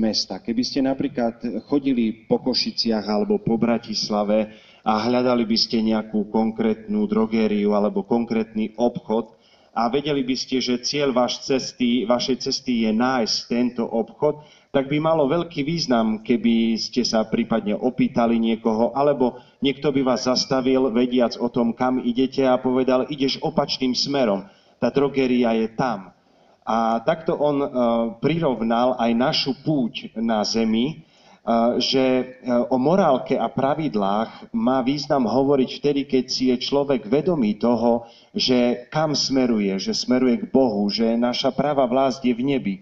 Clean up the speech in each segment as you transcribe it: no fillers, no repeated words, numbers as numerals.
mesta. Keby ste napríklad chodili po Košiciach alebo po Bratislave a hľadali by ste nejakú konkrétnu drogériu alebo konkrétny obchod a vedeli by ste, že cieľ vašej cesty je nájsť tento obchod, tak by malo veľký význam, keby ste sa prípadne opýtali niekoho, alebo niekto by vás zastavil, vediac o tom, kam idete a povedal, ideš opačným smerom, tá drogéria je tam. A takto on prirovnal aj našu púť na zemi, že o morálke a pravidlách má význam hovoriť vtedy, keď si je človek vedomý toho, že kam smeruje, že smeruje k Bohu, že naša práva vlásť je v nebi.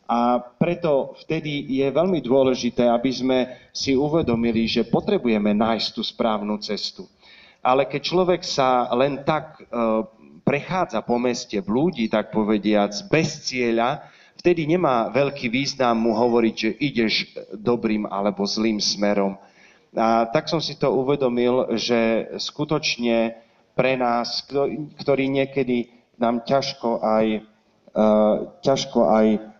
A preto vtedy je veľmi dôležité, aby sme si uvedomili, že potrebujeme nájsť tú správnu cestu. Ale keď človek sa len tak prechádza po meste, blúdi, tak povediac, bez cieľa, vtedy nemá veľký význam mu hovoriť, že ideš dobrým alebo zlým smerom. A tak som si to uvedomil, že skutočne pre nás, ktorí niekedy nám ťažko aj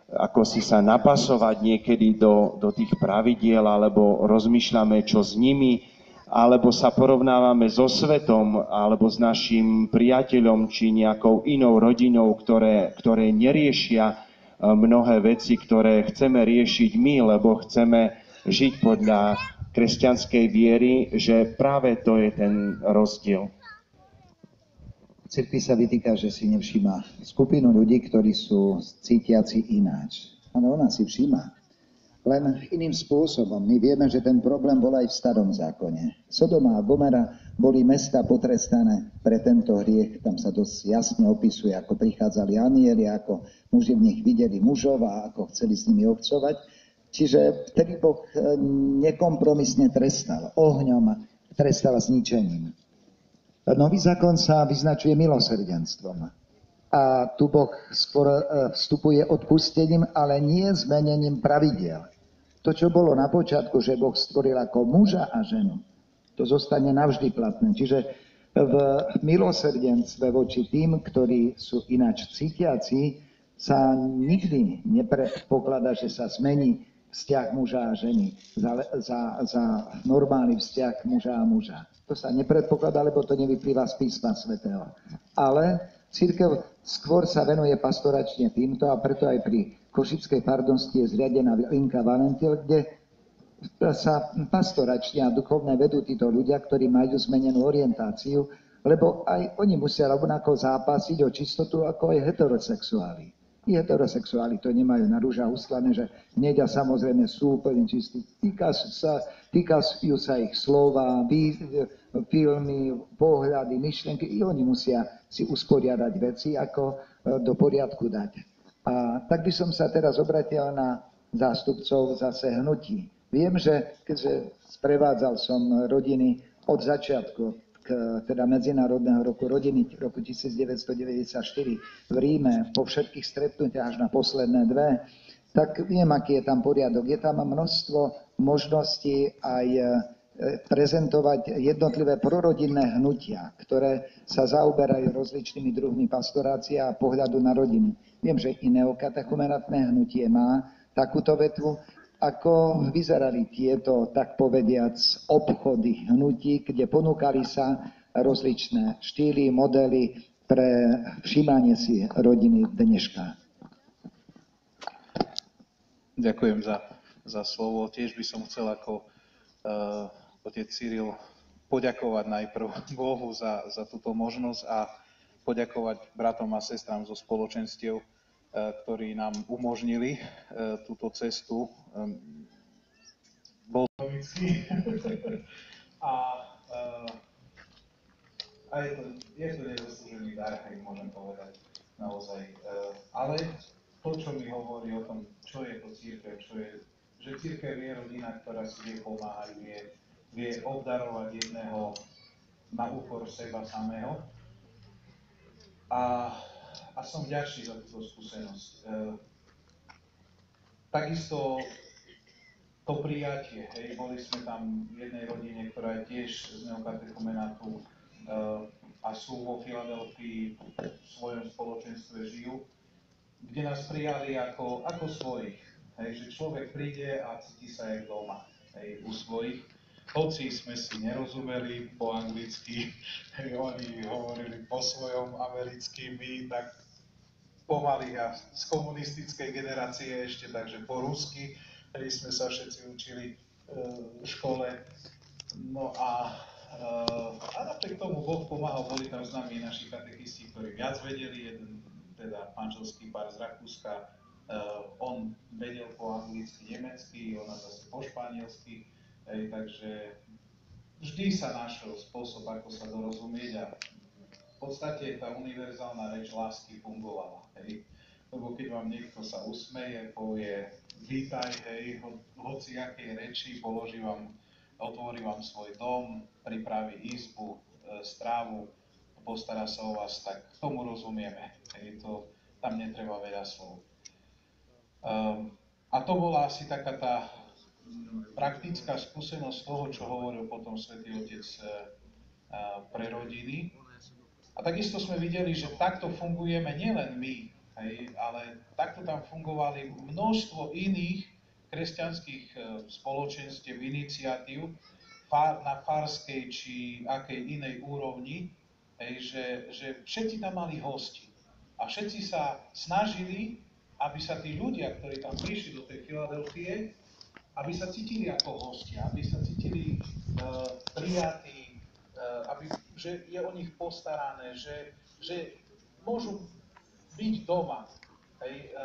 ako si sa napasovať niekedy do tých pravidiel, alebo rozmýšľame, čo s nimi, alebo sa porovnávame so svetom, alebo s našim priateľom, či nejakou inou rodinou, ktoré neriešia mnohé veci, ktoré chceme riešiť my, lebo chceme žiť podľa kresťanskej viery, že práve to je ten rozdiel. V cirkvi sa vytýka, že si nevšíma skupinu ľudí, ktorí sú cítiaci ináč. Ale ona si všíma. Len iným spôsobom. My vieme, že ten problém bol aj v starom zákone. Sodoma a Gomora boli mesta potrestané pre tento hriech. Tam sa dosť jasne opisuje, ako prichádzali anjeli, ako muži v nich videli mužov a ako chceli s nimi obcovať. Čiže vtedy Boh nekompromisne trestal ohňom, trestal zničením. Nový zákon sa vyznačuje milosrdenstvom. A tu Boh skôr vstupuje odpustením, ale nie zmenením pravidiel. To, čo bolo na počiatku, že Boh stvoril ako muža a ženu, to zostane navždy platné. Čiže v milosrdenstve voči tým, ktorí sú ináč cítiaci, sa nikdy nepredpokladá, že sa zmení vzťah muža a ženy za normálny vzťah muža a muža. To sa nepredpokladá, lebo to nevyplýva z písma svätého. Ale cirkev skôr sa venuje pastoračne týmto a preto aj pri Košickej farnosti je zriadená linka Valentil, kde sa pastoračne a duchovne vedú títo ľudia, ktorí majú zmenenú orientáciu, lebo aj oni musia rovnako zápasiť o čistotu ako aj heterosexuáli. I heterosexuáli to nemajú na rúža uslané, že hneď a samozrejme sú úplne čistí. Týkajú sa ich slova, filmy, pohľady, myšlienky. I oni musia si usporiadať veci, ako do poriadku dať. A tak by som sa teraz obratil na zástupcov zase hnutí. Viem, že keďže sprevádzal som rodiny od začiatku, teda Medzinárodného roku rodiny v roku 1994 v Ríme, po všetkých stretnutiach až na posledné dve, tak viem, aký je tam poriadok. Je tam množstvo možností aj prezentovať jednotlivé prorodinné hnutia, ktoré sa zaoberajú rozličnými druhmi pastorácie a pohľadu na rodiny. Viem, že i neokatechumenátne hnutie má takúto vetvu. Ako vyzerali tieto, tak povediac, obchody hnutí, kde ponúkali sa rozličné štýly, modely pre všímanie si rodiny dneška? Ďakujem za slovo. Tiež by som chcel ako otec Cyril poďakovať najprv Bohu za túto možnosť a poďakovať bratom a sestrám zo spoločenstiev, ktorí nám umožnili túto cestu. A je to nezaslúžený dar, ak môžem povedať naozaj. Ale to, čo mi hovorí o tom, čo je to cirkev, že cirkev je rodina, ktorá si vie pomáhať, vie obdarovať jedného na úkor seba samého. A som vďačný za túto skúsenosť. Takisto to prijatie, boli sme tam v jednej rodine, ktorá je tiež z neokatechumenátu a sú vo Filadelfii, v svojom spoločenstve žijú, kde nás prijali ako svojich. Hej, že človek príde a cíti sa jak doma, hej, u svojich. Hoci sme si nerozumeli po anglicky, hej, oni hovorili po svojom americky, my tak pomaly a z komunistickej generácie ešte, takže po rusky, hej, sme sa všetci učili v škole. No a napriek tomu Boh pomáhal, boli tam s nami naši katechisti, ktorí viac vedeli, jeden teda manželský pár z Rakúska, on vedel po anglicky, nemecky, ona zase po španielsky, takže vždy sa našiel spôsob, ako sa dorozumieť a v podstate tá univerzálna reč lásky fungovala, hej. Lebo keď vám niekto sa usmeje, povie vítaj, hej, hoci akej reči, otvorí vám svoj dom, pripraví izbu, strávu, postará sa o vás, tak tomu rozumieme, hej, tam netreba veľa slov. A to bola asi taká tá praktická skúsenosť toho, čo hovoril potom Svätý Otec pre rodiny. A takisto sme videli, že takto fungujeme nielen my, hej, ale takto tam fungovali množstvo iných kresťanských spoločenstiev, iniciatív na farskej či akej inej úrovni, hej, že všetci tam mali hosti. A všetci sa snažili, aby sa tí ľudia, ktorí tam prišli do tej Filadelfie, aby sa cítili ako hostia, aby sa cítili prijatí, že je o nich postarané, že môžu byť doma. Hej,